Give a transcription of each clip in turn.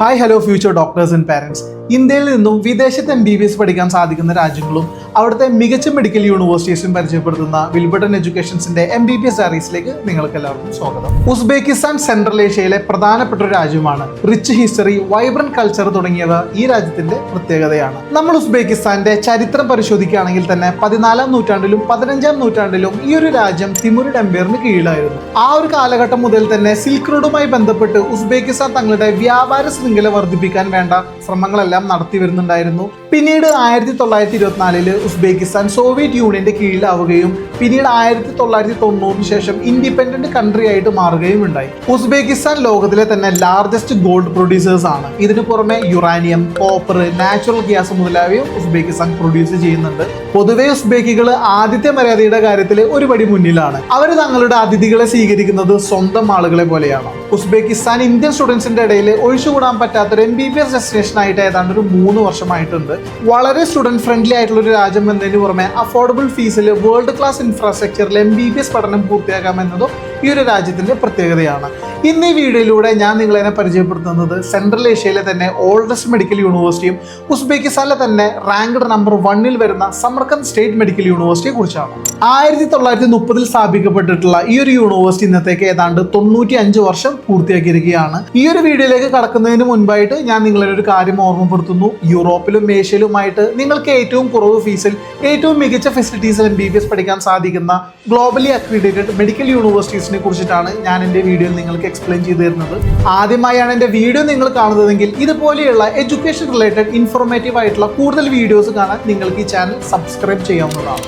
Hi hello future doctors and parents. ഇന്ത്യയിൽ നിന്നും വിദേശത്ത് MBBS പഠിക്കാൻ സാധിക്കുന്ന രാജ്യങ്ങളും അവിടുത്തെ മികച്ച മെഡിക്കൽ യൂണിവേഴ്സിറ്റീസും പരിചയപ്പെടുത്തുന്ന വിൽബർട്ടൺ എഡ്യൂക്കേഷൻസിന്റെ MBBS ഡയറീസിലേക്ക് നിങ്ങൾക്ക് എല്ലാവർക്കും സ്വാഗതം. ഉസ്ബെക്കിസ്ഥാൻ സെൻട്രൽ ഏഷ്യയിലെ പ്രധാനപ്പെട്ട ഒരു രാജ്യമാണ്. റിച്ച് ഹിസ്റ്ററി, വൈബ്രന്റ് കൾച്ചർ തുടങ്ങിയവ ഈ രാജ്യത്തിന്റെ പ്രത്യേകതയാണ്. നമ്മൾ ഉസ്ബെക്കിസ്ഥാന്റെ ചരിത്രം പരിശോധിക്കുകയാണെങ്കിൽ തന്നെ 14-ാം നൂറ്റാണ്ടിലും 15-ാം നൂറ്റാണ്ടിലും ഈ ഒരു രാജ്യം തിമുരിഡ് എംപയറിന് കീഴിലായിരുന്നു. ആ ഒരു കാലഘട്ടം മുതൽ തന്നെ സിൽക്ക് റോഡുമായി ബന്ധപ്പെട്ട് ഉസ്ബെക്കിസ്ഥാൻ തങ്ങളുടെ വ്യാപാര ശൃംഖല വർദ്ധിപ്പിക്കാൻ വേണ്ട ശ്രമങ്ങളെല്ലാം നടത്തി വരുന്നുണ്ടായിരുന്നു. പിന്നീട് 1924 ഉസ്ബെക്കിസ്ഥാൻ സോവിയറ്റ് യൂണിയന്റെ കീഴിലാവുകയും പിന്നീട് 1990 ശേഷം ഇൻഡിപെൻഡന്റ് കൺട്രി ആയിട്ട് മാറുകയും ഉണ്ടായി. ഉസ്ബെക്കിസ്ഥാൻ ലോകത്തിലെ തന്നെ ലാർജസ്റ്റ് ഗോൾഡ് പ്രൊഡ്യൂസേഴ്സ് ആണ്. ഇതിനു പുറമെ യുറാനിയം, കോപ്പർ, നാച്ചുറൽ ഗ്യാസ് മുതലായവയും ഉസ്ബെക്കിസ്ഥാൻ പ്രൊഡ്യൂസ് ചെയ്യുന്നുണ്ട്. പൊതുവെ ഉസ്ബെക്കികൾ ആതിഥ്യ മര്യാദയുടെ കാര്യത്തിൽ ഒരു പടി മുന്നിലാണ്. അവർ തങ്ങളുടെ അതിഥികളെ സ്വീകരിക്കുന്നത് സ്വന്തം ആളുകളെ പോലെയാണ്. ഉസ്ബെക്കിസ്ഥാൻ ഇന്ത്യൻ സ്റ്റുഡൻസിന്റെ ഇടയിൽ ഒഴിച്ചുകൂടാൻ പറ്റാത്തൊരു MBBS ഡെസ്റ്റിനേഷൻ ആയിട്ട് ഏതാണ്ട് ഒരു 3 വർഷമായിട്ടുണ്ട്. വളരെ സ്റ്റുഡന്റ് ഫ്രണ്ട്ലി ആയിട്ടുള്ള ഒരു രാജ്യം എന്നതിന് പുറമെ അഫോർഡബിൾ ഫീസിൽ വേൾഡ് ക്ലാസ് ഇൻഫ്രാസ്ട്രക്ചറിൽ MBBS പഠനം പൂർത്തിയാക്കാമെന്നതും ഈ ഒരു രാജ്യത്തിന്റെ പ്രത്യേകതയാണ്. ഇന്ന് ഈ വീഡിയോയിലൂടെ ഞാൻ നിങ്ങളെ പരിചയപ്പെടുത്തുന്നത് സെൻട്രൽ ഏഷ്യയിലെ തന്നെ ഓൾഡസ്റ്റ് മെഡിക്കൽ യൂണിവേഴ്സിറ്റിയും ഉസ്ബെക്കിസ്ഥാനിലെ തന്നെ റാങ്ക്ഡ് നമ്പർ 1 വരുന്ന സമർക്കന്ദ് സ്റ്റേറ്റ് മെഡിക്കൽ യൂണിവേഴ്സിറ്റിയെ കുറിച്ചാണ്. 1930 സ്ഥാപിക്കപ്പെട്ടിട്ടുള്ള ഈ ഒരു യൂണിവേഴ്സിറ്റി ഇന്നത്തേക്ക് ഏതാണ്ട് 95 വർഷം പൂർത്തിയാക്കിയിരിക്കുകയാണ്. ഈ ഒരു വീഡിയോയിലേക്ക് കടക്കുന്നതിന് മുൻപായിട്ട് ഞാൻ നിങ്ങളെ ഒരു കാര്യം ഓർമ്മപ്പെടുത്തുന്നു. യൂറോപ്പിലും ഏഷ്യയിലുമായിട്ട് നിങ്ങൾക്ക് ഏറ്റവും കുറവ് ഫീസിൽ ഏറ്റവും മികച്ച ഫെസിലിറ്റീസ് MBBS പഠിക്കാൻ സാധിക്കുന്ന ഗ്ലോബലി അക്രഡിറ്റഡ് മെഡിക്കൽ യൂണിവേഴ്സിറ്റീസിനെ കുറിച്ചിട്ടാണ് ഞാൻ എൻ്റെ വീഡിയോയിൽ നിങ്ങൾക്ക് എക്സ്പ്ലെയിൻ ചെയ്തു തരുന്നത്. ആദ്യമായാണ് എൻ്റെ വീഡിയോ നിങ്ങൾ കാണുന്നതെങ്കിൽ ഇതുപോലെയുള്ള എഡ്യൂക്കേഷൻ റിലേറ്റഡ് ഇൻഫോർമേറ്റീവ് ആയിട്ടുള്ള കൂടുതൽ വീഡിയോസ് കാണാൻ നിങ്ങൾക്ക് ഈ ചാനൽ സബ്സ്ക്രൈബ് ചെയ്യാവുന്നതാണ്.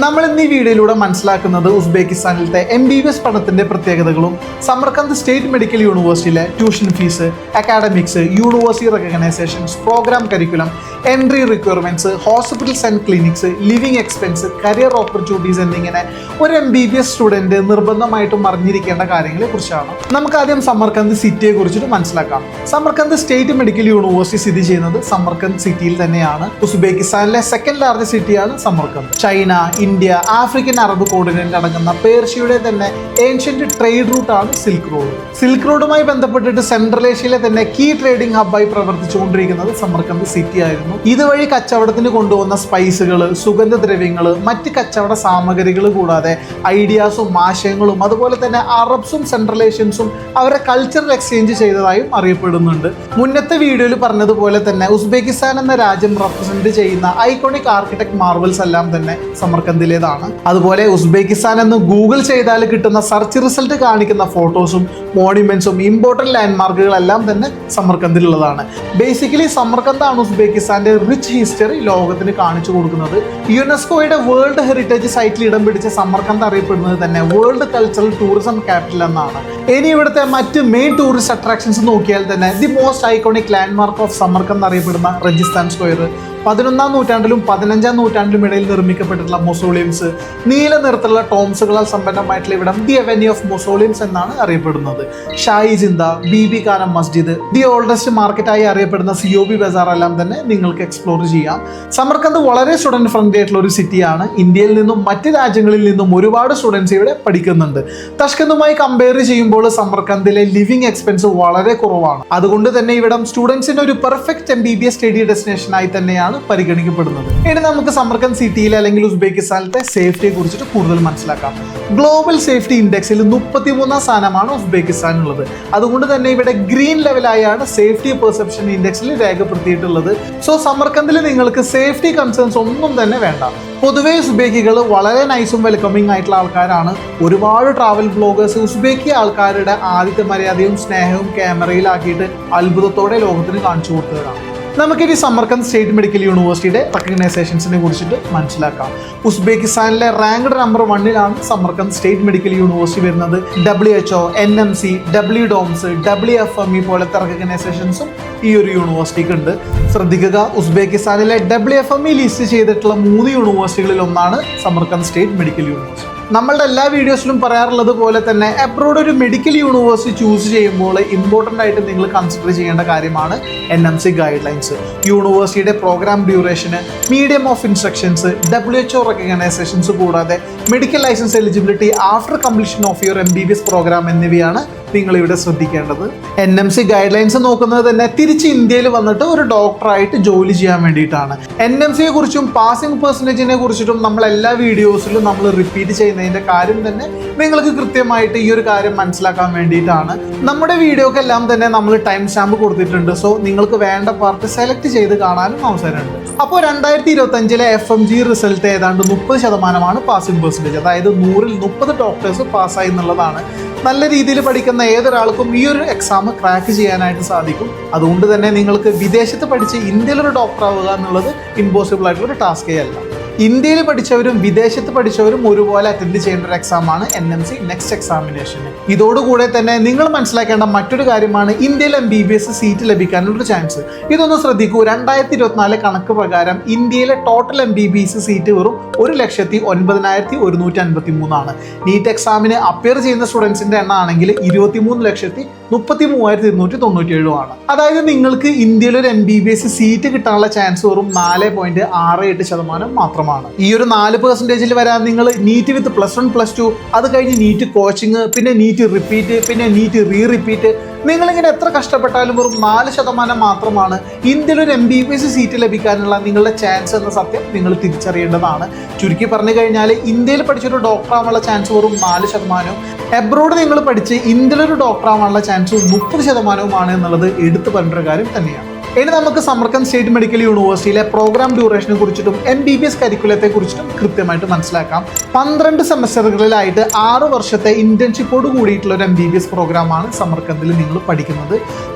നമ്മൾ ഇന്ന് ഈ വീഡിയോയിലൂടെ മനസ്സിലാക്കുന്നത് ഉസ്ബെക്കിസ്ഥാനിലത്തെ MBBS പഠനത്തിന്റെ പ്രത്യേകതകളും സമർക്കന്ദ് സ്റ്റേറ്റ് മെഡിക്കൽ യൂണിവേഴ്സിറ്റിയിലെ tuition fees, academics, university recognitions, programme curriculum, entry requirements, hospitals and clinics, living expense, career opportunities എന്നിങ്ങനെ ഒരു MBBS സ്റ്റുഡന്റ് നിർബന്ധമായിട്ടും അറിഞ്ഞിരിക്കേണ്ട കാര്യങ്ങളെ കുറിച്ചാണ്. നമുക്ക് ആദ്യം സമർക്കന്ദ് സിറ്റിയെ കുറിച്ചിട്ട് മനസ്സിലാക്കാം. സമർക്കന്ദ് സ്റ്റേറ്റ് മെഡിക്കൽ യൂണിവേഴ്സിറ്റി സ്ഥിതി ചെയ്യുന്നത് സമർക്കന്ദ് സിറ്റിയിൽ തന്നെയാണ്. ഉസ്ബെക്കിസ്ഥാനിലെ സെക്കൻഡ് ലാർജസ്റ്റ് സിറ്റിയാണ് Samarkand. China, India, African Arab continent അടങ്ങുന്ന പേർഷ്യയുടെ തന്നെ ഏൻഷ്യന്റ് ട്രേഡ് റൂട്ടാണ് സിൽക്ക് റോഡ്. സിൽക്ക് റോഡുമായി ബന്ധപ്പെട്ടിട്ട് സെൻട്രൽ ഏഷ്യയിലെ തന്നെ കീ ട്രേഡിംഗ് ഹബ്ബായി പ്രവർത്തിച്ചുകൊണ്ടിരിക്കുന്നത് സമർക്കന്ദ് സിറ്റി ആയിരുന്നു. ഇതുവഴി കച്ചവടത്തിന് കൊണ്ടുവന്ന സ്പൈസുകൾ, സുഗന്ധദ്രവ്യങ്ങൾ, മറ്റ് കച്ചവട സാമഗ്രികൾ കൂടാതെ ഐഡിയാസും ആശയങ്ങളും അതുപോലെ തന്നെ അറബ്സും സെൻട്രൽ ഏഷ്യൻസും അവരെ കൾച്ചറൽ എക്സ്ചേഞ്ച് ചെയ്തതായും അറിയപ്പെടുന്നുണ്ട്. മുന്നത്തെ വീഡിയോയിൽ പറഞ്ഞതുപോലെ തന്നെ ഉസ്ബെക്കിസ്ഥാൻ എന്ന രാജ്യം റെപ്രസെന്റ് ചെയ്യുന്ന ഐക്കോണിക് ആർക്കിടെക്ട് മാർബിൾസ് എല്ലാം തന്നെ സമർക്കന്ദിലേതാണ്. അതുപോലെ ഉസ്ബെക്കിസ്ഥാൻ എന്ന് ഗൂഗിൾ ചെയ്താൽ കിട്ടുന്ന സെർച്ച് റിസൾട്ട് കാണിക്കുന്ന ഫോട്ടോസും മോണ്യുമെന്റ്സും ഇമ്പോർട്ടന്റ് ലാൻഡ്മാർക്കുകളെല്ലാം തന്നെ സമർക്കന്ദിലുള്ളതാണ്. ബേസിക്കലി സമർക്കന്ദാണ് ഉസ്ബെക്കിസ്ഥാന്റെ റിച്ച് ഹിസ്റ്ററി ലോകത്തിന് കാണിച്ചു കൊടുക്കുന്നത്. യുനെസ്കോയുടെ വേൾഡ് ഹെറിറ്റേജ് സൈറ്റിൽ ഇടം പിടിച്ച സമർക്കന്ദ് അറിയപ്പെടുന്നത് തന്നെ വേൾഡ് കൾച്ചറൽ ടൂറിസം ക്യാപിറ്റൽ എന്നാണ്. ഇനി ഇവിടുത്തെ മറ്റ് മെയിൻ ടൂറിസ്റ്റ് അട്രാക്ഷൻസ് നോക്കിയാൽ തന്നെ the most iconic landmark of Samarkand അറിയപ്പെടുന്ന റജിസ്ഥാൻ സ്ക്വയർ, 11-ാം നൂറ്റാണ്ടിലും 15-ാം നൂറ്റാണ്ടിലും ഇടയിൽ നിർമ്മിക്കപ്പെട്ടിട്ടുള്ള മൊസോളിയംസ്, നീല നിറത്തിലുള്ള ടോംസുകളാൽ സമ്പന്നമായിട്ടുള്ള ഇവിടം ദി അവന്യൂ ഓഫ് മൊസോളിയംസ് എന്നാണ് അറിയപ്പെടുന്നത്. ഷാഹി ജിന്ദ, ബീബി ഖാനം മസ്ജിദ്, ദി ഓൾഡസ്റ്റ് മാർക്കറ്റായി അറിയപ്പെടുന്ന COB ബസാർ എല്ലാം തന്നെ നിങ്ങൾക്ക് എക്സ്പ്ലോർ ചെയ്യാം. സമർക്കന്ദ് വളരെ സ്റ്റുഡന്റ് ഫ്രണ്ട്ലി ആയിട്ടുള്ള ഒരു സിറ്റിയാണ്. ഇന്ത്യയിൽ നിന്നും മറ്റ് രാജ്യങ്ങളിൽ നിന്നും ഒരുപാട് സ്റ്റുഡൻസ് ഇവിടെ പഠിക്കുന്നുണ്ട്. തഷ്കന്തുമായി കമ്പയർ ചെയ്യുമ്പോൾ സമർക്കന്ദിലെ ലിവിംഗ് എക്സ്പെൻസ് വളരെ കുറവാണ്. അതുകൊണ്ട് തന്നെ ഇവിടം സ്റ്റുഡൻസിന് ഒരു പെർഫെക്റ്റ് MBBS സ്റ്റഡി ഡെസ്റ്റിനേഷൻ ആയി തന്നെയാണ് പരിഗണിക്കപ്പെടുന്നത്. ഇനി നമുക്ക് സമർക്കന്ദ് സിറ്റിയിൽ അല്ലെങ്കിൽ ഉസ്ബെക്കിസ്ഥാനിലത്തെ സേഫ്റ്റിയെ കുറിച്ചിട്ട് കൂടുതൽ മനസ്സിലാക്കാം. ഗ്ലോബൽ സേഫ്റ്റി ഇൻഡെക്സിൽ 33-ാം സ്ഥാനമാണ് ഉസ്ബെക്കിസ്ഥാനുള്ളത്. അതുകൊണ്ട് തന്നെ ഇവിടെ ഗ്രീൻ ലെവലായാണ് സേഫ്റ്റി പെർസെപ്ഷൻ ഇൻഡെക്സിൽ രേഖപ്പെടുത്തിയിട്ടുള്ളത്. സോ സമർക്കന്ദിൽ നിങ്ങൾക്ക് സേഫ്റ്റി കൺസേൺസ് ഒന്നും തന്നെ വേണ്ട. പൊതുവെ ഉസ്ബെക്കികൾ വളരെ നൈസും വെൽക്കമിങ് ആയിട്ടുള്ള ആൾക്കാരാണ്. ഒരുപാട് ട്രാവൽ ബ്ലോഗേഴ്സ് ഉസ്ബെക്കി ആൾക്കാരുടെ ആദ്യത്തെ മര്യാദയും സ്നേഹവും ക്യാമറയിലാക്കിയിട്ട് അത്ഭുതത്തോടെ ലോകത്തിന് കാണിച്ചു കൊടുത്തതാണ്. നമുക്കിനി സമർക്കന്ദ് സ്റ്റേറ്റ് മെഡിക്കൽ യൂണിവേഴ്സിറ്റിയുടെ റെക്കഗ്നൈസേഷൻസിനെ കുറിച്ചിട്ട് മനസ്സിലാക്കാം. ഉസ്ബെക്കിസ്ഥാനിലെ ranked number 1 Samarkand state medical university വരുന്നത്. WHO, NMC, WDOMS, WFME പോലത്തെ റെക്കഗ്നൈസേഷൻസും ഈ ഒരു യൂണിവേഴ്സിറ്റിക്ക് ഉണ്ട്. ശ്രദ്ധിക്കുക, ഉസ്ബെക്കിസ്ഥാനിലെ WFME ലിസ്റ്റ് ചെയ്തിട്ടുള്ള 3 യൂണിവേഴ്സിറ്റികളിൽ ഒന്നാണ് സമർക്കന്ദ് സ്റ്റേറ്റ് മെഡിക്കൽ യൂണിവേഴ്സിറ്റി. നമ്മളുടെ എല്ലാ വീഡിയോസിലും പറയാറുള്ളത് പോലെ തന്നെ അബ്രോഡ് ഒരു മെഡിക്കൽ യൂണിവേഴ്സിറ്റി ചൂസ് ചെയ്യുമ്പോൾ ഇമ്പോർട്ടൻ്റ് ആയിട്ട് നിങ്ങൾ കൺസിഡർ ചെയ്യേണ്ട കാര്യമാണ് NMC ഗൈഡ് ലൈൻസ്. യൂണിവേഴ്സിറ്റിയുടെ പ്രോഗ്രാം ഡ്യൂറേഷന്, medium of instructions, WHO recognitions കൂടാതെ medical license eligibility after completion of your MBBS programme എന്നിവയാണ് നിങ്ങൾ ഇവിടെ ശ്രദ്ധിക്കേണ്ടത്. NMC ഗൈഡ് ലൈൻസ് നോക്കുന്നത് തന്നെ തിരിച്ച് ഇന്ത്യയിൽ വന്നിട്ട് ഒരു ഡോക്ടറായിട്ട് ജോലി ചെയ്യാൻ വേണ്ടിയിട്ടാണ്. NMCയെ കുറിച്ചും പാസിംഗ് പെർസെൻറ്റേജിനെ കുറിച്ചിട്ടും നമ്മൾ എല്ലാ വീഡിയോസിലും നമ്മൾ റിപ്പീറ്റ് ചെയ്യുന്നതിൻ്റെ കാര്യം തന്നെ നിങ്ങൾക്ക് കൃത്യമായിട്ട് ഈ ഒരു കാര്യം മനസ്സിലാക്കാൻ വേണ്ടിയിട്ടാണ്. നമ്മുടെ വീഡിയോക്കെല്ലാം തന്നെ നമ്മൾ ടൈം സ്റ്റാമ്പ് കൊടുത്തിട്ടുണ്ട്. സോ നിങ്ങൾക്ക് വേണ്ട പാർട്ട് സെലക്ട് ചെയ്ത് കാണാനും അവസരമുണ്ട്. അപ്പോൾ 2025 FMG റിസൾട്ട് ഏതാണ്ട് 30% പാസിംഗ് പെർസെൻറ്റേജ്. അതായത് 100-ൽ 30 ഡോക്ടേഴ്സ് പാസ്സായി എന്നുള്ളതാണ്. നല്ല രീതിയിൽ പഠിക്കുന്ന ഏതൊരാൾക്കും ഈ ഒരു എക്സാം ക്രാക്ക് ചെയ്യാനായിട്ട് സാധിക്കും. അതുകൊണ്ട് തന്നെ നിങ്ങൾക്ക് വിദേശത്ത് പഠിച്ച് ഇന്ത്യയിലൊരു ഡോക്ടർ ആവുക എന്നുള്ളത് ഇമ്പോസിബിൾ ആയിട്ടുള്ളൊരു ടാസ്കേ അല്ല. ഇന്ത്യയിൽ പഠിച്ചവരും വിദേശത്ത് പഠിച്ചവരും ഒരുപോലെ അറ്റൻഡ് ചെയ്യേണ്ട ഒരു എക്സാമാണ് NMC നെക്സ്റ്റ് എക്സാമിനേഷൻ. ഇതോടുകൂടെ തന്നെ നിങ്ങൾ മനസ്സിലാക്കേണ്ട മറ്റൊരു കാര്യമാണ് ഇന്ത്യയിൽ MBBS സീറ്റ് ലഭിക്കാനുള്ള ചാൻസ്. ഇതൊന്ന് ശ്രദ്ധിക്കൂ. 2024 കണക്ക് പ്രകാരം ഇന്ത്യയിലെ ടോട്ടൽ MBBS സീറ്റ് വെറും 1,09,153 നീറ്റ് എക്സാമിന് അപ്പിയർ ചെയ്യുന്ന സ്റ്റുഡൻസിന്റെ എണ്ണം ആണെങ്കിൽ 23,33,297 അതായത് നിങ്ങൾക്ക് ഇന്ത്യയിൽ ഒരു MBBS സീറ്റ് കിട്ടാനുള്ള ചാൻസ് വെറും 4.68% മാത്രമാണ്. ഈ ഒരു 4% വരാൻ നിങ്ങൾ നീറ്റ് വിത്ത് +1 +2 അത് കഴിഞ്ഞ് നീറ്റ് കോച്ചിങ്, പിന്നെ നീറ്റ് റിപ്പീറ്റ്, പിന്നെ നീറ്റ് റിപ്പീറ്റ്, നിങ്ങളിങ്ങനെ എത്ര കഷ്ടപ്പെട്ടാലും വെറും 4% മാത്രമാണ് ഇന്ത്യയിൽ ഒരു MBBS സീറ്റ് ലഭിക്കാനുള്ള നിങ്ങളുടെ ചാൻസ് എന്ന സത്യം നിങ്ങൾ തിരിച്ചറിയേണ്ടതാണ്. ചുരുക്കി പറഞ്ഞു കഴിഞ്ഞാൽ ഇന്ത്യയിൽ പഠിച്ചൊരു ഡോക്ടർ ആവാനുള്ള ചാൻസ് വെറും 4%, എബ്രോഡ് നിങ്ങൾ പഠിച്ച് ഇന്ത്യയിലൊരു ഡോക്ടർ ആവാനുള്ള ചാൻസ് 30% എന്നുള്ളത് എടുത്തു പറഞ്ഞൊരു കാര്യം തന്നെയാണ്. ഇനി നമുക്ക് സമർക്കന്ദ് സ്റ്റേറ്റ് മെഡിക്കൽ യൂണിവേഴ്സിറ്റിയിലെ പ്രോഗ്രാം ഡ്യൂറേഷനെ കുറിച്ചിട്ടും MBBS കരിക്കുലത്തെ കുറിച്ചിട്ടും കൃത്യമായിട്ട് മനസ്സിലാക്കാം. 12 സെമസ്റ്ററുകളിലായിട്ട് 6 വർഷത്തെ ഇന്റേൺഷിപ്പോട് കൂടിയിട്ടുള്ള ഒരു MBBS പ്രോഗ്രാമാണ് സമർക്കന്ദിൽ നിങ്ങൾ പഠിക്കുന്നത്.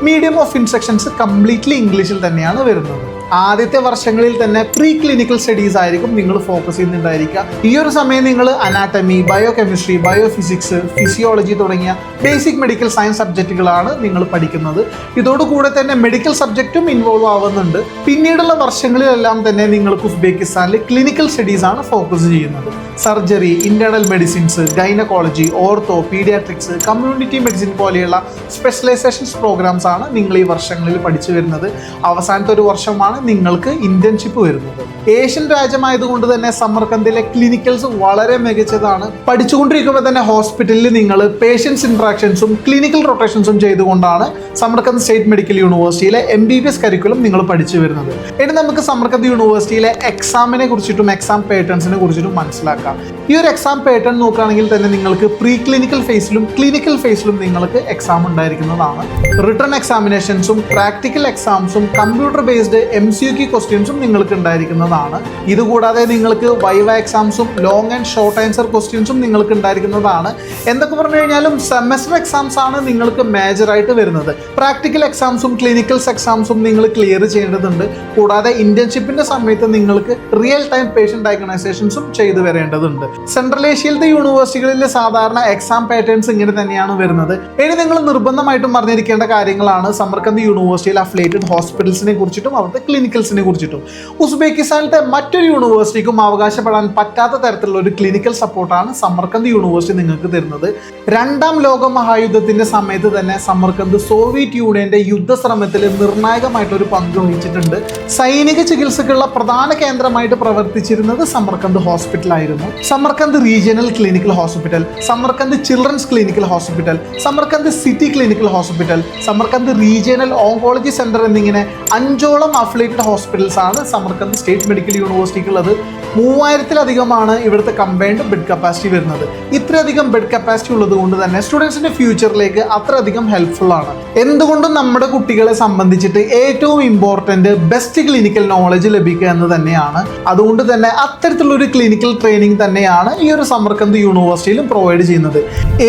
മീഡിയം ഓഫ് ഇൻസ്ട്രക്ഷൻസ് കംപ്ലീറ്റ്ലി ഇംഗ്ലീഷിൽ തന്നെയാണ് വരുന്നത്. ആദ്യത്തെ വർഷങ്ങളിൽ തന്നെ പ്രീ ക്ലിനിക്കൽ സ്റ്റഡീസ് ആയിരിക്കും നിങ്ങൾ ഫോക്കസ് ചെയ്യുന്നുണ്ടായിരിക്കുക. ഈ ഒരു സമയം നിങ്ങൾ അനാറ്റമി, ബയോകെമിസ്ട്രി, ബയോഫിസിക്സ്, ഫിസിയോളജി തുടങ്ങിയ ബേസിക് മെഡിക്കൽ സയൻസ് സബ്ജക്റ്റുകളാണ് നിങ്ങൾ പഠിക്കുന്നത്. ഇതോടുകൂടെ തന്നെ മെഡിക്കൽ സബ്ജക്റ്റും ഇൻവോൾവ് ആവുന്നുണ്ട്. പിന്നീടുള്ള വർഷങ്ങളിലെല്ലാം തന്നെ നിങ്ങൾക്ക് ഉസ്ബെക്കിസ്ഥാനിൽ ക്ലിനിക്കൽ സ്റ്റഡീസ് ആണ് ഫോക്കസ് ചെയ്യുന്നത്. Surgery, internal medicines, gynaecology, ortho, paediatrics, community medicine പോലെയുള്ള സ്പെഷ്യലൈസേഷൻസ് പ്രോഗ്രാംസ് ആണ് നിങ്ങൾ ഈ വർഷങ്ങളിൽ പഠിച്ചു വരുന്നത്. അവസാനത്തെ ഒരു വർഷമാണ് നിങ്ങൾക്ക് ഇന്റേൺഷിപ്പ് വരുന്നത്. ഏഷ്യൻ രാജ്യമായതുകൊണ്ട് തന്നെ സമർക്കന്ദിലെ ക്ലിനിക്കൽസ് വളരെ മികച്ചതാണ്. പഠിച്ചുകൊണ്ടിരിക്കുമ്പോൾ തന്നെ ഹോസ്പിറ്റലിൽ നിങ്ങൾ പേഷ്യൻസ് ഇന്ററാക്ഷൻസും ക്ലിനിക്കൽ റൊട്ടേഷൻസും ചെയ്തുകൊണ്ടാണ് സമർക്കന്ദ് സ്റ്റേറ്റ് മെഡിക്കൽ യൂണിവേഴ്സിറ്റിയിലെ MBBS കരിക്കുലം നിങ്ങൾ പഠിച്ചു വരുന്നത്. ഇനി നമുക്ക് സമർക്കന്ദ് യൂണിവേഴ്സിറ്റിയിലെ എക്സാമിനെ കുറിച്ചിട്ടും എക്സാം പാറ്റേൺസിനെ കുറിച്ചിട്ടും മനസ്സിലാക്കാം. ഈ ഒരു എക്സാം പാറ്റേൺ നോക്കുകയാണെങ്കിൽ തന്നെ നിങ്ങൾക്ക് പ്രീ ക്ലിനിക്കൽ ഫേസിലും ക്ലിനിക്കൽ ഫേസിലും നിങ്ങൾക്ക് എക്സാം ഉണ്ടായിരിക്കുന്നതാണ്. റിട്ടൺ എക്സാമിനേഷൻസും പ്രാക്ടിക്കൽ എക്സാംസും കമ്പ്യൂട്ടർ ബേസ്ഡ് MCQ ക്വസ്റ്റ്യൻസും നിങ്ങൾക്ക് ഉണ്ടായിരിക്കുന്നതാണ്. ഇതുകൂടാതെ നിങ്ങൾക്ക് വൈവ എക്സാംസും ലോങ് ആൻഡ് ഷോർട്ട് ആൻസർ ക്വസ്റ്റ്യൻസും നിങ്ങൾക്ക് ഉണ്ടായിരിക്കുന്നതാണ്. എന്തൊക്കെ പറഞ്ഞു കഴിഞ്ഞാലും സെമസ്റ്റർ എക്സാംസ് ആണ് നിങ്ങൾക്ക് മേജറായിട്ട് വരുന്നത്. പ്രാക്ടിക്കൽ എക്സാംസും ക്ലിനിക്കൽസ് എക്സാംസും നിങ്ങൾ ക്ലിയർ ചെയ്യേണ്ടതുണ്ട്. കൂടാതെ ഇന്റേൺഷിപ്പിന്റെ സമയത്ത് നിങ്ങൾക്ക് റിയൽ ടൈം പേഷ്യന്റ് ഡയഗ്നൈസേഷൻസും ചെയ്തു വരേണ്ടതുണ്ട്. സെൻട്രൽ ഏഷ്യയിലത്തെ യൂണിവേഴ്സിറ്റികളിലെ സാധാരണ എക്സാം പാറ്റേൺസ് ഇങ്ങനെ തന്നെയാണ് വരുന്നത്. ഇനി നിങ്ങൾ നിർബന്ധമായിട്ടും അറിഞ്ഞിരിക്കേണ്ട കാര്യങ്ങളാണ് സമർക്കന്ദ് യൂണിവേഴ്സിറ്റിയിൽ അഫിലിയേറ്റഡ് ഹോസ്പിറ്റൽസിനെ കുറിച്ചിട്ടും അവിടുത്തെ ക്ലിനിക്കൽസിനെ കുറിച്ചിട്ടും. ഉസ്ബെക്കിസ്ഥാനിലത്തെ മറ്റൊരു യൂണിവേഴ്സിറ്റിക്കും അവകാശപ്പെടാൻ പറ്റാത്ത തരത്തിലുള്ള ഒരു ക്ലിനിക്കൽ സപ്പോർട്ടാണ് സമർക്കന്ദ് യൂണിവേഴ്സിറ്റി നിങ്ങൾക്ക് തരുന്നത്. 2ാം ലോക മഹായുദ്ധത്തിന്റെ സമയത്ത് തന്നെ സമർക്കന്ദ് സോവിയറ്റ് യൂണിയന്റെ യുദ്ധശ്രമത്തിൽ നിർണായകമായിട്ടൊരു പങ്ക് വഹിച്ചിട്ടുണ്ട്. സൈനിക ചികിത്സക്കുള്ള പ്രധാന കേന്ദ്രമായിട്ട് പ്രവർത്തിച്ചിരുന്നത് സമർക്കന്ദ് ഹോസ്പിറ്റൽ ആയിരുന്നു. Samarkand regional clinical hospital, Samarkand children's clinical hospital, Samarkand city clinical hospital, Samarkand regional oncology centre എന്നിങ്ങനെ 5ഓളം അഫിലിയേറ്റഡ് ഹോസ്പിറ്റൽസ് ആണ് സമർക്കന്ദ് സ്റ്റേറ്റ് മെഡിക്കൽ യൂണിവേഴ്സിറ്റിക്ക് ഉള്ളത്. 3000-ലധികമാണ് ഇവിടുത്തെ കമ്പൈൻഡ് ബെഡ് കപ്പാസിറ്റി വരുന്നത്. ഇത്രയധികം ബെഡ് കപ്പാസിറ്റി ഉള്ളത് കൊണ്ട് തന്നെ സ്റ്റുഡൻസിന്റെ ഫ്യൂച്ചറിലേക്ക് അത്രയധികം ഹെൽപ്ഫുൾ ആണ്. എന്തുകൊണ്ടും നമ്മുടെ കുട്ടികളെ സംബന്ധിച്ചിട്ട് ഏറ്റവും ഇമ്പോർട്ടന്റ് ബെസ്റ്റ് ക്ലിനിക്കൽ നോളജ് ലഭിക്കുക എന്ന് തന്നെയാണ്. അതുകൊണ്ട് തന്നെ അത്തരത്തിലുള്ളൊരു ക്ലിനിക്കൽ ട്രെയിനിങ് തന്നെയാണ് ഈ ഒരു സമർക്കന്ദ് യൂണിവേഴ്സിറ്റിയിലും പ്രൊവൈഡ് ചെയ്യുന്നത്.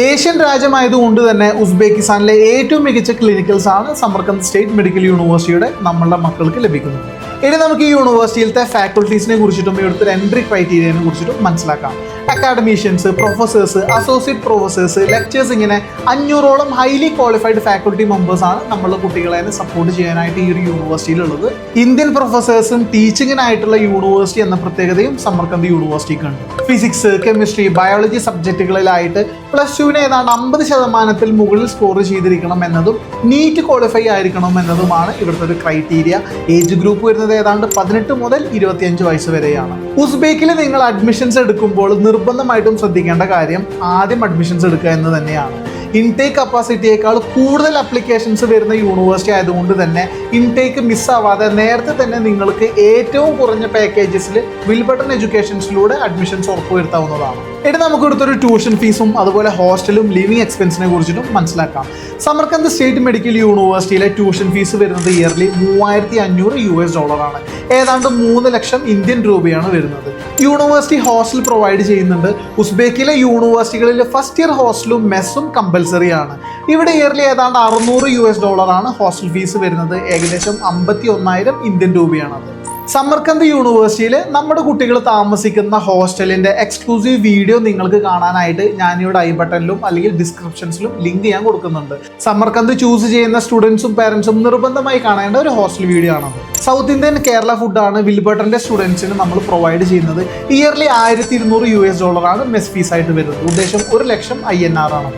ഏഷ്യൻ രാജ്യമായതുകൊണ്ട് തന്നെ ഉസ്ബെക്കിസ്ഥാനിലെ ഏറ്റവും മികച്ച ക്ലിനിക്കൽസ് ആണ് സമർക്കന്ദ് സ്റ്റേറ്റ് മെഡിക്കൽ യൂണിവേഴ്സിറ്റിയുടെ നമ്മളുടെ മക്കൾക്ക് ലഭിക്കുന്നത്. ഇനി നമുക്ക് ഈ യൂണിവേഴ്സിറ്റിയിലത്തെ ഫാക്കൽറ്റീസിനെ കുറിച്ചിട്ടും ഇവിടുത്തെ എൻട്രി ക്രൈറ്റീരിയനെ കുറിച്ചിട്ടും മനസ്സിലാക്കാം. Academicians, professors, associate professors, lectures ഇങ്ങനെ 500ഓളം ഹൈലി ക്വാളിഫൈഡ് ഫാക്കൽറ്റി മെമ്പേഴ്സ് ആണ് നമ്മളുടെ കുട്ടികളെ സപ്പോർട്ട് ചെയ്യാനായിട്ട് ഈ ഒരു യൂണിവേഴ്സിറ്റിയിലുള്ളത്. ഇന്ത്യൻ പ്രൊഫസേഴ്സും ടീച്ചിങ്ങിനായിട്ടുള്ള യൂണിവേഴ്സിറ്റി എന്ന പ്രത്യേകതയും സമർക്കന്ദ് യൂണിവേഴ്സിറ്റിക്ക് ഉണ്ട്. ഫിസിക്സ്, കെമിസ്ട്രി, ബയോളജി സബ്ജക്റ്റുകളിലായിട്ട് +2 ഏതാണ്ട് 50% മുകളിൽ സ്കോർ ചെയ്തിരിക്കണം എന്നതും നീറ്റ് ക്വാളിഫൈ ആയിരിക്കണം എന്നതുമാണ് ഇവിടുത്തെ ഒരു ക്രൈറ്റീരിയ. ഏജ് ഗ്രൂപ്പ് വരുന്നത് ഏതാണ്ട് 18 മുതൽ 25 വയസ്സ് വരെയാണ്. ഉസ്ബെക്കിൽ നിങ്ങൾ അഡ്മിഷൻസ് എടുക്കുമ്പോൾ നിർബന്ധമായിട്ടും ശ്രദ്ധിക്കേണ്ട കാര്യം ആദ്യം അഡ്മിഷൻസ് എടുക്കുക എന്ന് തന്നെയാണ്. ഇൻടേക്ക് കപ്പാസിറ്റിയേക്കാൾ കൂടുതൽ അപ്ലിക്കേഷൻസ് വരുന്ന യൂണിവേഴ്സിറ്റി ആയതുകൊണ്ട് തന്നെ ഇൻടേക്ക് മിസ്സാവാതെ നേരത്തെ തന്നെ നിങ്ങൾക്ക് ഏറ്റവും കുറഞ്ഞ പാക്കേജസിൽ വിൽബട്ടൺ എഡ്യൂക്കേഷൻസിലൂടെ അഡ്മിഷൻസ് ഉറപ്പുവരുത്താവുന്നതാണ്. ഇനി നമുക്ക് ഇവിടുത്തെ ട്യൂഷൻ ഫീസും അതുപോലെ ഹോസ്റ്റലും ലിവിംഗ് എക്സ്പെൻസിനെ കുറിച്ചിട്ടും മനസ്സിലാക്കാം. സമർക്കന്ത് സ്റ്റേറ്റ് മെഡിക്കൽ യൂണിവേഴ്സിറ്റിയിലെ ട്യൂഷൻ ഫീസ് വരുന്നത് ഇയർലി $3500 ഏതാണ്ട് 3 ലക്ഷം ഇന്ത്യൻ രൂപയാണ് വരുന്നത്. യൂണിവേഴ്സിറ്റി ഹോസ്റ്റൽ പ്രൊവൈഡ് ചെയ്യുന്നുണ്ട്. ഉസ്ബെക്കിലെ യൂണിവേഴ്സിറ്റികളിൽ ഫസ്റ്റ് ഇയർ ഹോസ്റ്റലും മെസ്സും കമ്പൽസറി ആണ്. ഇവിടെ ഇയർലി ഏതാണ്ട് $600 ഹോസ്റ്റൽ ഫീസ് വരുന്നത്, ഏകദേശം 51,000 ഇന്ത്യൻ രൂപയാണത്. സമർക്കന്ത് യൂണിവേഴ്സിറ്റിയിൽ നമ്മുടെ കുട്ടികൾ താമസിക്കുന്ന ഹോസ്റ്റലിൻ്റെ എക്സ്ക്ലൂസീവ് വീഡിയോ നിങ്ങൾക്ക് കാണാനായിട്ട് ഞാനിവിടെ ഐ ബട്ടണിലും അല്ലെങ്കിൽ ഡിസ്ക്രിപ്ഷൻസിലും ലിങ്ക് ഞാൻ കൊടുക്കുന്നുണ്ട്. സമർക്കന്ത് ചൂസ് ചെയ്യുന്ന സ്റ്റുഡൻസും പാരൻസും നിർബന്ധമായി കാണേണ്ട ഒരു ഹോസ്റ്റൽ വീഡിയോ ആണത്. സൗത്ത് ഇന്ത്യൻ കേരള ഫുഡാണ് വിൽബട്ടൻ്റെ സ്റ്റുഡൻസിന് നമ്മൾ പ്രൊവൈഡ് ചെയ്യുന്നത്. ഇയർലി $1200 മെസ് ഫീസായിട്ട് വരുന്നത്, ഉദ്ദേശം 1 ലക്ഷം INR ആണ്.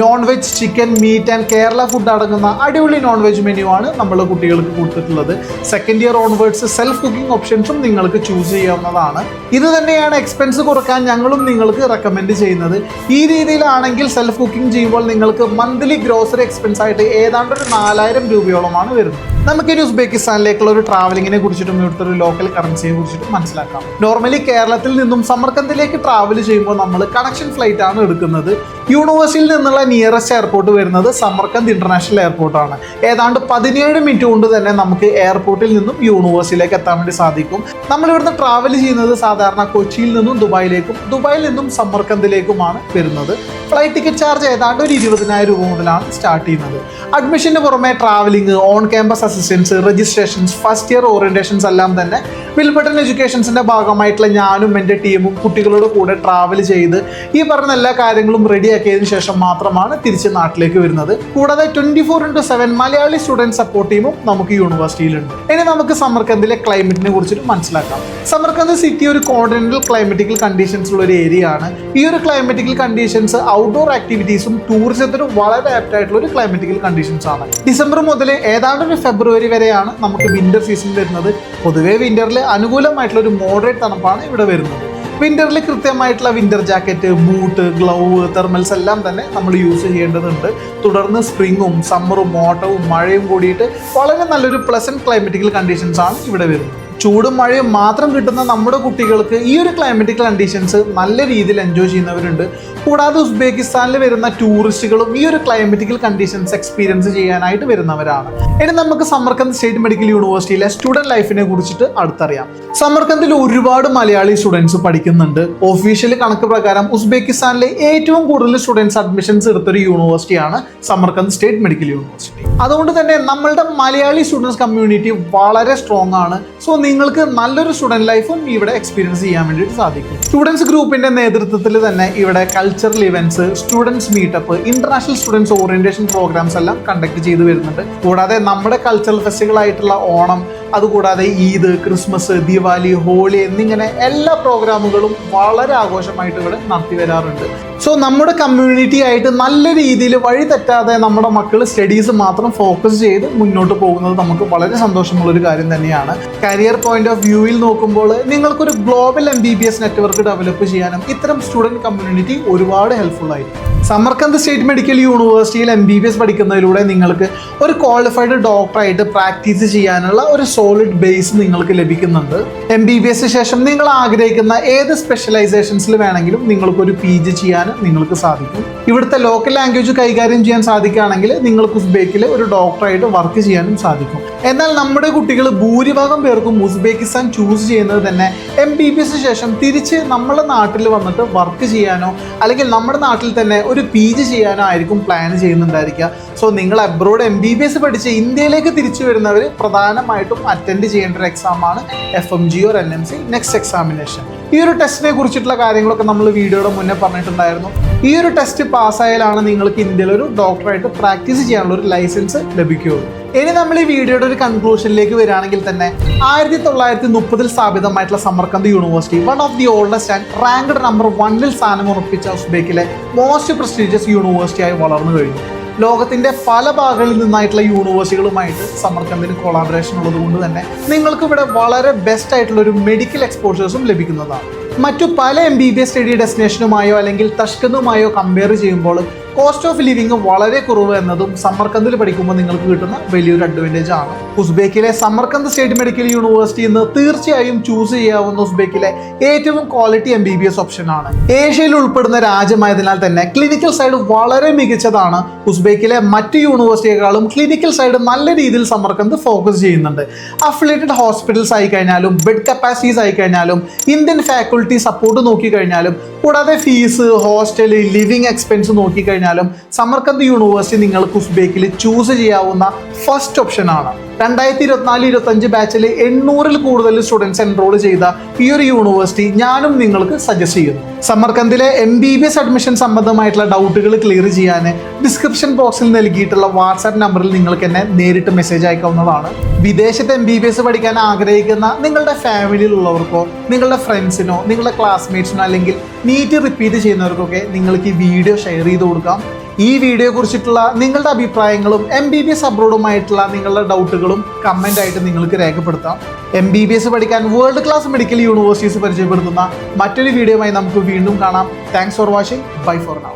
Non veg, chicken, meat and Kerala food അടങ്ങുന്ന അടിപൊളി നോൺ വെജ് മെനു ആണ് നമ്മളെ കുട്ടികൾക്ക് കൊടുത്തിട്ടുള്ളത്. Second year onwards self cooking ഓപ്ഷൻസും നിങ്ങൾക്ക് ചൂസ് ചെയ്യാവുന്നതാണ്. ഇത് തന്നെയാണ് എക്സ്പെൻസ് കുറക്കാൻ ഞങ്ങളും നിങ്ങൾക്ക് റെക്കമെൻഡ് ചെയ്യുന്നത്. ഈ രീതിയിലാണെങ്കിൽ സെൽഫ് കുക്കിംഗ് ചെയ്യുമ്പോൾ നിങ്ങൾക്ക് മന്ത്ലി ഗ്രോസറി എക്സ്പെൻസ് ആയിട്ട് ഏതാണ്ട് ഒരു 4000 രൂപയോളമാണ് വരുന്നത്. നമുക്കിനി ഉസ്ബെക്കിസ്ഥാനിലേക്കുള്ള ഒരു ട്രാവലിങ്ങിനെ കുറിച്ചിട്ടും ഇവിടുത്തെ ഒരു ലോക്കൽ കറൻസിയെ കുറിച്ചിട്ടും മനസ്സിലാക്കാം. നോർമലി കേരളത്തിൽ നിന്നും സമർക്കന്തിലേക്ക് ട്രാവൽ ചെയ്യുമ്പോൾ നമ്മൾ കണക്ഷൻ ഫ്ലൈറ്റ് ആണ് എടുക്കുന്നത്. യൂണിവേഴ്സിറ്റിയിൽ നിന്നുള്ള നിയറസ്റ്റ് എയർപോർട്ട് വരുന്നത് സമർക്കന്ത് ഇന്റർനാഷണൽ എയർപോർട്ടാണ്. ഏതാണ്ട് 17 മിനിറ്റ് കൊണ്ട് തന്നെ നമുക്ക് എയർപോർട്ടിൽ നിന്നും യൂണിവേഴ്സിറ്റിയിലേക്ക് എത്താൻ വേണ്ടി സാധിക്കും. നമ്മളിവിടുന്ന് ട്രാവൽ ചെയ്യുന്നത് സാധാരണ കൊച്ചിയിൽ നിന്നും ദുബായിലേക്കും ദുബായിൽ നിന്നും സമർക്കന്തിലേക്കുമാണ് വരുന്നത്. ഫ്ലൈറ്റ് ടിക്കറ്റ് ചാർജ് ഏതാണ്ട് ഒരു 20,000 രൂപ മുതലാണ് സ്റ്റാർട്ട് ചെയ്യുന്നത്. അഡ്മിഷന് പുറമെ travelling, on campus assistance, registrations, first year orientations എല്ലാം തന്നെ വിൽബട്ടൺ എഡ്യൂക്കേഷൻസിന്റെ ഭാഗമായിട്ടുള്ള ഞാനും എൻ്റെ ടീമും കുട്ടികളുടെ കൂടെ ട്രാവൽ ചെയ്ത് ഈ പറഞ്ഞ എല്ലാ കാര്യങ്ങളും റെഡിയാക്കിയതിനു ശേഷം മാത്രമാണ് തിരിച്ച് നാട്ടിലേക്ക് വരുന്നത്. കൂടാതെ 24/7 മലയാളി സ്റ്റുഡൻറ് സപ്പോർട്ട് ടീമും നമുക്ക് യൂണിവേഴ്സിറ്റിയിലുണ്ട്. ഇനി നമുക്ക് സമർക്കന്തിലെ ക്ലൈമറ്റിനെ കുറിച്ചിട്ട് മനസ്സിലാക്കാം. സമർക്കന്ത് സിറ്റി ഒരു കോണ്ടിനെന്റൽ ക്ലൈമറ്റിക്കൽ കണ്ടീഷൻസ് ഉള്ള ഒരു ഏരിയ ആണ്. ഈ ഒരു ക്ലൈമറ്റിക്കൽ കണ്ടീഷൻസ് ഔട്ട്ഡോർ ആക്ടിവിറ്റീസും ടൂറിസത്തിനും വളരെ ആപ്റ്റ് ആയിട്ടുള്ള ഒരു ക്ലൈമറ്റിക്കൽ കണ്ടീഷൻസ് ആണ്. ഡിസംബർ മുതൽ ഏതാണ്ട് ഒരു ഫെബ്രുവരി വരെയാണ് നമുക്ക് വിന്റർ സീസൺ വരുന്നത്. പൊതുവേ വിന്ററിൽ അനുകൂലമായിട്ടുള്ള ഒരു മോഡറേറ്റ് തണുപ്പാണ് ഇവിടെ വരുന്നത്. വിന്ററിൽ കൃത്യമായിട്ടുള്ള winter jacket, boot, glove, thermals എല്ലാം തന്നെ നമ്മൾ യൂസ് ചെയ്യേണ്ടതുണ്ട്. തുടർന്ന് സ്പ്രിങ്ങും സമ്മറും ഓട്ടവും മഴയും കൂടിയിട്ട് വളരെ നല്ലൊരു പ്ലസന്റ് ക്ലൈമറ്റിക്കൽ കണ്ടീഷൻസ് ആണ് ഇവിടെ വരുന്നത്. ചൂടും മഴയും മാത്രം കിട്ടുന്ന നമ്മുടെ കുട്ടികൾക്ക് ഈ ഒരു ക്ലൈമറ്റിക്കൽ കണ്ടീഷൻസ് നല്ല രീതിയിൽ എൻജോയ് ചെയ്യുന്നവരുണ്ട്. കൂടാതെ ഉസ്ബെക്കിസ്ഥാനിൽ വരുന്ന ടൂറിസ്റ്റുകളും ഈ ഒരു ക്ലൈമറ്റിക്കൽ കണ്ടീഷൻസ് എക്സ്പീരിയൻസ് ചെയ്യാനായിട്ട് വരുന്നവരാണ്. ഇനി നമുക്ക് സമർക്കന്ത് സ്റ്റേറ്റ് മെഡിക്കൽ യൂണിവേഴ്സിറ്റിയിലെ സ്റ്റുഡൻറ് ലൈഫിനെ കുറിച്ചിട്ട് അടുത്തറിയാം. സമർക്കന്തിൽ ഒരുപാട് മലയാളി സ്റ്റുഡൻസ് പഠിക്കുന്നുണ്ട്. ഒഫീഷ്യൽ കണക്ക് പ്രകാരം ഉസ്ബെക്കിസ്ഥാനിലെ ഏറ്റവും കൂടുതൽ സ്റ്റുഡൻസ് അഡ്മിഷൻസ് എടുത്തൊരു യൂണിവേഴ്സിറ്റിയാണ് സമർക്കന്ത് സ്റ്റേറ്റ് മെഡിക്കൽ യൂണിവേഴ്സിറ്റി. അതുകൊണ്ട് തന്നെ നമ്മളുടെ മലയാളി സ്റ്റുഡൻസ് കമ്മ്യൂണിറ്റി വളരെ സ്ട്രോങ് ആണ്. സോ നിങ്ങൾക്ക് നല്ലൊരു സ്റ്റുഡൻറ് ലൈഫും ഇവിടെ എക്സ്പീരിയൻസ് ചെയ്യാൻ വേണ്ടിയിട്ട് സാധിക്കും. സ്റ്റുഡൻസ് ഗ്രൂപ്പിന്റെ നേതൃത്വത്തിൽ തന്നെ ഇവിടെ cultural events, students meetup, international students orientation programmes എല്ലാം കണ്ടക്ട് ചെയ്ത് വരുന്നുണ്ട്. കൂടാതെ നമ്മുടെ കൾച്ചറൽ ഫെസ്റ്റിവൽ ആയിട്ടുള്ള ഓണം, അതുകൂടാതെ ഈദ്, ക്രിസ്മസ്, ദിവാലി, ഹോളി എന്നിങ്ങനെ എല്ലാ പ്രോഗ്രാമുകളും വളരെ ആഘോഷമായിട്ട് ഇവിടെ നടത്തി വരാറുണ്ട്. സോ നമ്മുടെ കമ്മ്യൂണിറ്റി ആയിട്ട് നല്ല രീതിയിൽ വഴി തെറ്റാതെ നമ്മുടെ മക്കൾ സ്റ്റഡീസ് മാത്രം ഫോക്കസ് ചെയ്ത് മുന്നോട്ട് പോകുന്നത് നമുക്ക് വളരെ സന്തോഷമുള്ളൊരു കാര്യം തന്നെയാണ്. കരിയർ പോയിന്റ് ഓഫ് വ്യൂവിൽ നോക്കുമ്പോൾ നിങ്ങൾക്കൊരു ഗ്ലോബൽ MBBS നെറ്റ്വർക്ക് ഡെവലപ്പ് ചെയ്യാനും ഇത്തരം സ്റ്റുഡൻറ് കമ്മ്യൂണിറ്റി ഒരുപാട് ഹെൽപ്ഫുൾ ആയിരിക്കും. സമർക്കന്ത് സ്റ്റേറ്റ് മെഡിക്കൽ യൂണിവേഴ്സിറ്റിയിൽ MBBS പഠിക്കുന്നതിലൂടെ നിങ്ങൾക്ക് ഒരു ക്വാളിഫൈഡ് ഡോക്ടറായിട്ട് പ്രാക്ടീസ് ചെയ്യാനുള്ള ഒരു സോളിഡ് ബേസ് നിങ്ങൾക്ക് ലഭിക്കുന്നുണ്ട്. MBBS ശേഷം നിങ്ങൾ ആഗ്രഹിക്കുന്ന ഏത് സ്പെഷ്യലൈസേഷൻസിൽ വേണമെങ്കിലും നിങ്ങൾക്കൊരു PG ചെയ്യാൻ നിങ്ങൾക്ക് സാധിക്കും. ഇവിടുത്തെ ലോക്കൽ ലാംഗ്വേജ് കൈകാര്യം ചെയ്യാൻ സാധിക്കുകയാണെങ്കിൽ നിങ്ങൾക്ക് ഉസ്ബെക്കിൽ ഒരു ഡോക്ടറായിട്ട് വർക്ക് ചെയ്യാനും സാധിക്കും. എന്നാൽ നമ്മുടെ കുട്ടികൾ ഭൂരിഭാഗം പേർക്കും ഉസ്ബെക്കിസ്ഥാൻ ചൂസ് ചെയ്യുന്നത് തന്നെ MBBS ശേഷം തിരിച്ച് നമ്മുടെ നാട്ടിൽ വന്നിട്ട് വർക്ക് ചെയ്യാനോ അല്ലെങ്കിൽ നമ്മുടെ നാട്ടിൽ തന്നെ ഒരു PG ചെയ്യാനോ ആയിരിക്കും പ്ലാൻ ചെയ്യുന്നുണ്ടായിരിക്കുക. സോ നിങ്ങൾ അബ്രോഡ് MBBS പഠിച്ച് ഇന്ത്യയിലേക്ക് തിരിച്ചു വരുന്നവർ പ്രധാനമായിട്ടും അറ്റൻഡ് ചെയ്യേണ്ട ഒരു എക്സാമാണ് FMG or NMC next examination. ഈ ഒരു ടെസ്റ്റിനെ കുറിച്ചിട്ടുള്ള കാര്യങ്ങളൊക്കെ നമ്മൾ വീഡിയോയുടെ മുന്നേ പറഞ്ഞിട്ടുണ്ടായിരുന്നു. ഈ ഒരു ടെസ്റ്റ് പാസ്സായാലാണ് നിങ്ങൾക്ക് ഇന്ത്യയിൽ ഒരു ഡോക്ടറായിട്ട് പ്രാക്ടീസ് ചെയ്യാനുള്ള ഒരു ലൈസൻസ് ലഭിക്കുകയുള്ളൂ. ഇനി നമ്മൾ ഈ വീഡിയോയുടെ ഒരു കൺക്ലൂഷനിലേക്ക് വരികയാണെങ്കിൽ തന്നെ 1930 സ്ഥാപിതമായിട്ടുള്ള Samarkand university one of the oldest and ranked number 1 സ്ഥാനം ഉറപ്പിച്ച ഉസ്ബെക്കിലെ മോസ്റ്റ് പ്രസ്റ്റീജിയസ് യൂണിവേഴ്സിറ്റി ആയി വളർന്നു കഴിഞ്ഞു. ലോകത്തിൻ്റെ പല ഭാഗങ്ങളിൽ നിന്നായിട്ടുള്ള യൂണിവേഴ്സിറ്റികളുമായിട്ട് സമർക്കന്ദിന് കൊളാബറേഷൻ ഉള്ളത് കൊണ്ട് തന്നെ നിങ്ങൾക്ക് ഇവിടെ വളരെ ബെസ്റ്റ് ആയിട്ടുള്ള ഒരു മെഡിക്കൽ എക്സ്പോഷേഴ്സും ലഭിക്കുന്നതാണ്. മറ്റു പല MBBS സ്റ്റഡി ഡെസ്റ്റിനേഷനുമായോ അല്ലെങ്കിൽ തഷ്കന്തുമായോ കമ്പയർ ചെയ്യുമ്പോൾ കോസ്റ്റ് ഓഫ് ലിവിങ് വളരെ കുറവ് എന്നതും സമർക്കന്ദിൽ പഠിക്കുമ്പോൾ നിങ്ങൾക്ക് കിട്ടുന്ന വലിയൊരു അഡ്വാൻറ്റേജ് ആണ്. ഉസ്ബെക്കിലെ സമർക്കന്ത് സ്റ്റേറ്റ് മെഡിക്കൽ യൂണിവേഴ്സിറ്റി എന്ന് തീർച്ചയായും ചൂസ് ചെയ്യാവുന്ന ഉസ്ബെക്കിലെ ഏറ്റവും ക്വാളിറ്റി MBBS ഓപ്ഷൻ ആണ്. ഏഷ്യയിൽ ഉൾപ്പെടുന്ന രാജ്യമായതിനാൽ തന്നെ ക്ലിനിക്കൽ സൈഡ് വളരെ മികച്ചതാണ്. ഉസ്ബെക്കിലെ മറ്റ് യൂണിവേഴ്സിറ്റികളെക്കാളും ക്ലിനിക്കൽ സൈഡ് നല്ല രീതിയിൽ സമർക്കന്ത് ഫോക്കസ് ചെയ്യുന്നുണ്ട്. അഫിലിയേറ്റഡ് ഹോസ്പിറ്റൽസ് ആയി കഴിഞ്ഞാലും ബെഡ് കപ്പാസിറ്റീസ് ആയി കഴിഞ്ഞാലും ഇന്ത്യൻ ഫാക്കൽറ്റി സപ്പോർട്ട് നോക്കിക്കഴിഞ്ഞാലും കൂടാതെ ഫീസ്, ഹോസ്റ്റൽ, ലിവിങ് എക്സ്പെൻസ് നോക്കിക്കഴിഞ്ഞാലും സമർക്കന്ത് യൂണിവേഴ്സിറ്റി നിങ്ങൾക്ക് ഉസ്ബെക്കിൽ ചൂസ് ചെയ്യാവുന്ന ഫസ്റ്റ് ഓപ്ഷൻ ആണ്. 2024-25 ബാച്ചിൽ 800-ൽ കൂടുതൽ സ്റ്റുഡൻസ് എൻറോൾ ചെയ്ത ഈ ഒരു യൂണിവേഴ്സിറ്റി ഞാനും നിങ്ങൾക്ക് സജസ്റ്റ് ചെയ്യുന്നു. സമർക്കന്ദിലെ MBBS അഡ്മിഷൻ സംബന്ധമായിട്ടുള്ള ഡൗട്ടുകൾ ക്ലിയർ ചെയ്യാൻ ഡിസ്ക്രിപ്ഷൻ ബോക്സിൽ നൽകിയിട്ടുള്ള വാട്സാപ്പ് നമ്പറിൽ നിങ്ങൾക്ക് എന്നെ നേരിട്ട് മെസ്സേജ് അയക്കാവുന്നതാണ്. വിദേശത്ത് MBBS പഠിക്കാൻ ആഗ്രഹിക്കുന്ന നിങ്ങളുടെ ഫാമിലിയിലുള്ളവർക്കോ നിങ്ങളുടെ ഫ്രണ്ട്സിനോ നിങ്ങളുടെ ക്ലാസ്മേറ്റ്സിനോ അല്ലെങ്കിൽ നീറ്റ് റിപ്പീറ്റ് ചെയ്യുന്നവർക്കൊക്കെ നിങ്ങൾക്ക് ഈ വീഡിയോ ഷെയർ ചെയ്ത് കൊടുക്കാം. ഈ വീഡിയോയെ കുറിച്ചിട്ടുള്ള നിങ്ങളുടെ അഭിപ്രായങ്ങളും MBBS അബ്രോഡുമായിട്ടുള്ള നിങ്ങളുടെ ഡൗട്ടുകളും കമൻ്റ് ആയിട്ട് നിങ്ങൾക്ക് രേഖപ്പെടുത്താം. MBBS പഠിക്കാൻ വേൾഡ് ക്ലാസ് മെഡിക്കൽ യൂണിവേഴ്സിറ്റീസ് പരിചയപ്പെടുത്തുന്ന മറ്റൊരു വീഡിയോയുമായി നമുക്ക് വീണ്ടും കാണാം. Thanks for watching. Bye for now.